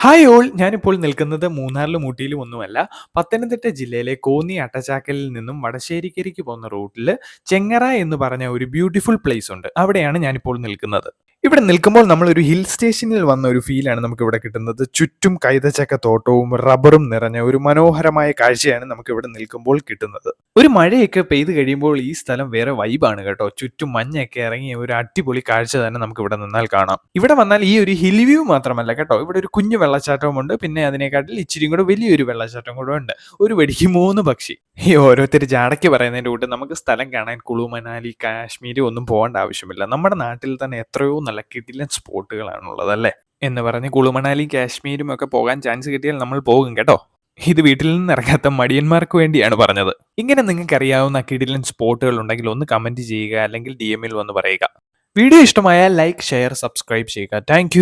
Hi all! ഞാനിപ്പോൾ നിൽക്കുന്നത് മൂന്നാറിലും ഊട്ടിയിലും ഒന്നുമല്ല. പത്തനംതിട്ട ജില്ലയിലെ കോന്നി അട്ടച്ചാക്കലിൽ നിന്നും വടശ്ശേരിക്കരയ്ക്ക് പോകുന്ന റൂട്ടില് ചെങ്ങറ എന്ന് പറഞ്ഞ ഒരു ബ്യൂട്ടിഫുൾ പ്ലേസ് ഉണ്ട്. അവിടെയാണ് ഞാനിപ്പോൾ നിൽക്കുന്നത്. ഇവിടെ നിൽക്കുമ്പോൾ നമ്മളൊരു ഹിൽ സ്റ്റേഷനിൽ വന്ന ഒരു ഫീലാണ് നമുക്കിവിടെ കിട്ടുന്നത്. ചുറ്റും കൈതച്ചക്ക തോട്ടവും റബ്ബറും നിറഞ്ഞ ഒരു മനോഹരമായ കാഴ്ചയാണ് നമുക്കിവിടെ നിൽക്കുമ്പോൾ കിട്ടുന്നത്. ഒരു മഴയൊക്കെ പെയ്ത് കഴിയുമ്പോൾ ഈ സ്ഥലം വേറെ വൈബാണ് കേട്ടോ. ചുറ്റും മഞ്ഞൊക്കെ ഇറങ്ങിയ ഒരു അടിപൊളി കാഴ്ച തന്നെ നമുക്കിവിടെ നിന്നാൽ കാണാം. ഇവിടെ വന്നാൽ ഈ ഒരു ഹിൽ വ്യൂ മാത്രമല്ല കേട്ടോ, ഇവിടെ ഒരു കുഞ്ഞു വെള്ളച്ചാട്ടവുമുണ്ട്. പിന്നെ അതിനെക്കാട്ടിൽ ഇച്ചിരിയും കൂടെ വലിയൊരു വെള്ളച്ചാട്ടം കൂടെ ഉണ്ട്. ഒരു വെടിക്ക് 3 പക്ഷി. ഈ ഓരോരുത്തർ ജാടയ്ക്ക് പറയുന്നതിന്റെ കൂട്ട് നമുക്ക് സ്ഥലം കാണാൻ കുളു, മനാലി, കാശ്മീർ ഒന്നും പോകേണ്ട ആവശ്യമില്ല. നമ്മുടെ നാട്ടിൽ തന്നെ എത്രയോ നല്ല കിടിലൻ സ്പോട്ടുകളാണുള്ളത് അല്ലേ? എന്ന് പറഞ്ഞ് കുളു, മണാലിയും കാശ്മീരും ഒക്കെ പോകാൻ ചാൻസ് കിട്ടിയാൽ നമ്മൾ പോകും കേട്ടോ. ഇത് വീട്ടിൽ നിന്ന് ഇറങ്ങാത്ത മടിയന്മാർക്ക് വേണ്ടിയാണ് പറഞ്ഞത്. ഇങ്ങനെ നിങ്ങൾക്ക് അറിയാവുന്ന കിടിലൻ സ്പോട്ടുകൾ ഉണ്ടെങ്കിൽ ഒന്ന് കമന്റ് ചെയ്യുക, അല്ലെങ്കിൽ DM ൽ വന്ന് പറയുക. വീഡിയോ ഇഷ്ടമായാൽ ലൈക്ക്, ഷെയർ, സബ്സ്ക്രൈബ് ചെയ്യുക. താങ്ക്